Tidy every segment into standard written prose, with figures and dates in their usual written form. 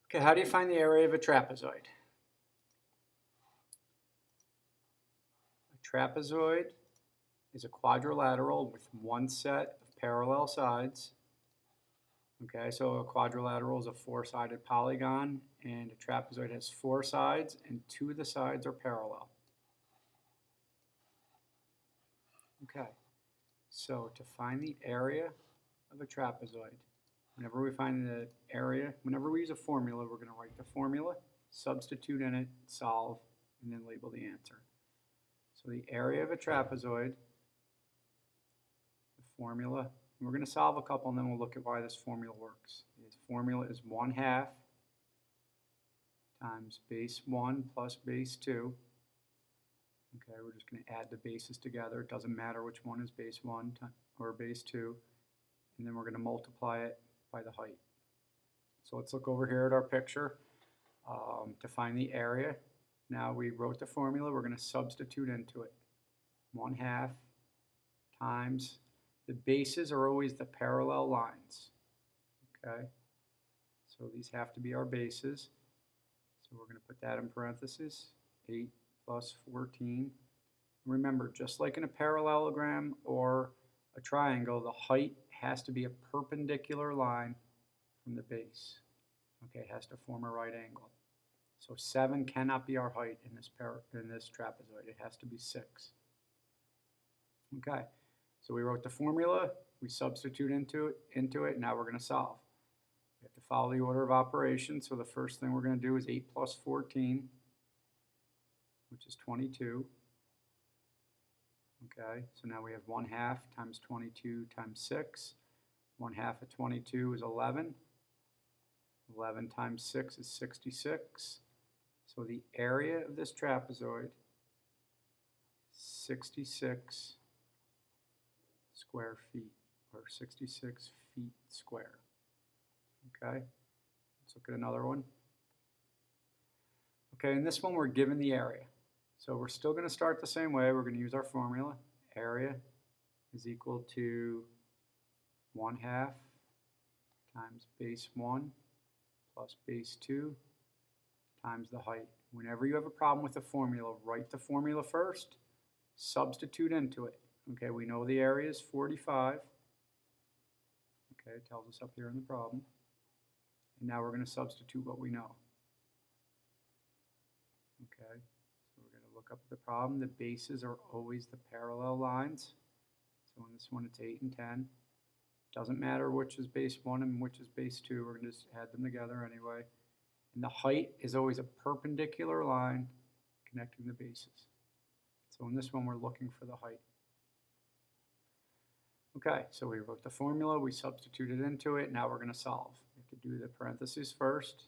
Okay, how do you find the area of a trapezoid? A trapezoid is a quadrilateral with one set of parallel sides. Okay, so a quadrilateral is a four-sided polygon, and a trapezoid has four sides, and two of the sides are parallel. Okay, so to find the area of a trapezoid, whenever we find the area, whenever we use a formula, we're going to write the formula, substitute in it, solve, and then label the answer. So the area of a trapezoid, the formula, we're going to solve a couple and then we'll look at why this formula works. This formula is 1/2 times base 1 plus base 2. Okay, we're just going to add the bases together. It doesn't matter which one is base 1 or base 2. And then we're going to multiply it by the height. So let's look over here at our picture to find the area. Now we wrote the formula. We're going to substitute into it. 1/2 times, the bases are always the parallel lines. Okay, so these have to be our bases. So we're going to put that in parentheses. 8 plus 14. Remember, just like in a parallelogram or a triangle, the height has to be a perpendicular line from the base. Okay, it has to form a right angle. So 7 cannot be our height in this trapezoid. It has to be 6. Okay, so we wrote the formula, we substitute into it, now we're going to solve. We have to follow the order of operations, so the first thing we're going to do is 8 plus 14, which is 22. Okay, so now we have 1/2 times 22 times 6. 1/2 of 22 is 11. 11 times 6 is 66. So the area of this trapezoid is 66 square feet, or 66 feet square. Okay, let's look at another one. Okay, in this one we're given the area. So we're still going to start the same way. We're going to use our formula. Area is equal to 1/2 times base 1 plus base 2 times the height. Whenever you have a problem with the formula, write the formula first, substitute into it. Okay, we know the area is 45. Okay, it tells us up here in the problem. And now we're going to substitute what we know. Okay, so we're going to look up the problem. The bases are always the parallel lines. So in this one it's 8 and 10. Doesn't matter which is base 1 and which is base 2. We're going to just add them together anyway. And the height is always a perpendicular line connecting the bases. So in this one we're looking for the height. Okay, so we wrote the formula, we substituted into it, now we're going to solve. We have to do the parentheses first.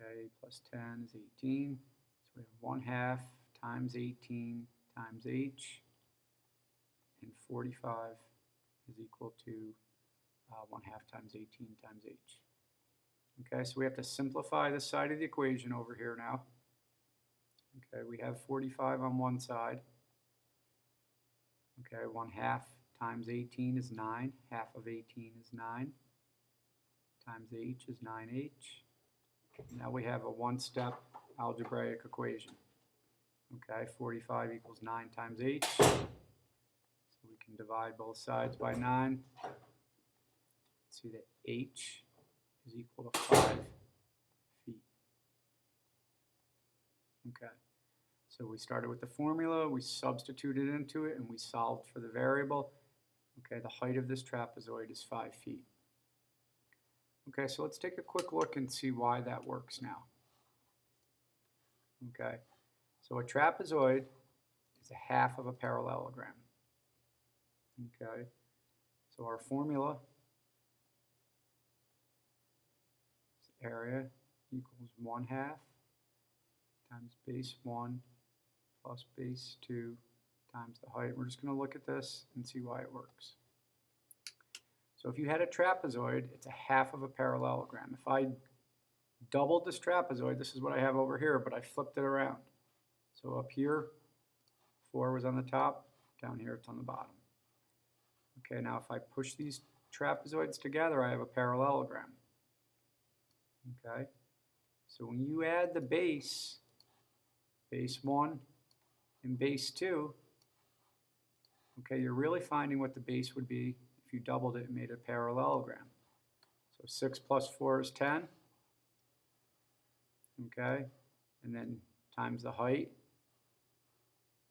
Okay, plus 10 is 18. So we have 1/2 times 18 times h, and 45 is equal to 1/2 times 18 times h. Okay, so we have to simplify this side of the equation over here now. Okay, we have 45 on one side. Okay, 1/2 times 18 is 9. Half of 18 is 9. Times h is 9h. Now we have a one-step algebraic equation. Okay, 45 equals 9 times h. So we can divide both sides by 9. See that h is equal to 5 feet. Okay, so we started with the formula, we substituted into it, and we solved for the variable. Okay, the height of this trapezoid is 5 feet. Okay, so let's take a quick look and see why that works now. Okay, so a trapezoid is 1/2 of a parallelogram. Okay, so our formula is area equals 1/2 times base 1 plus base 2 times the height. We're just going to look at this and see why it works. So if you had a trapezoid, it's 1/2 of a parallelogram. If I doubled this trapezoid, this is what I have over here, but I flipped it around. So up here, 4 was on the top, down here it's on the bottom. Okay, now if I push these trapezoids together, I have a parallelogram. Okay? So when you add the base 1 and base 2, okay, you're really finding what the base would be if you doubled it and made a parallelogram. So 6 plus 4 is 10, okay? And then times the height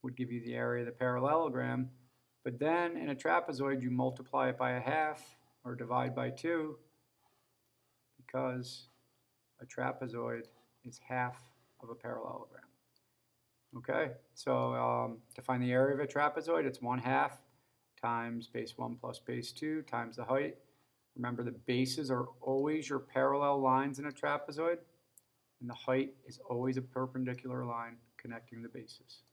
would give you the area of the parallelogram. But then in a trapezoid, you multiply it by a half or divide by 2 because a trapezoid is half of a parallelogram. Okay, so to find the area of a trapezoid, it's 1/2 times base 1 plus base 2 times the height. Remember, the bases are always your parallel lines in a trapezoid, and the height is always a perpendicular line connecting the bases.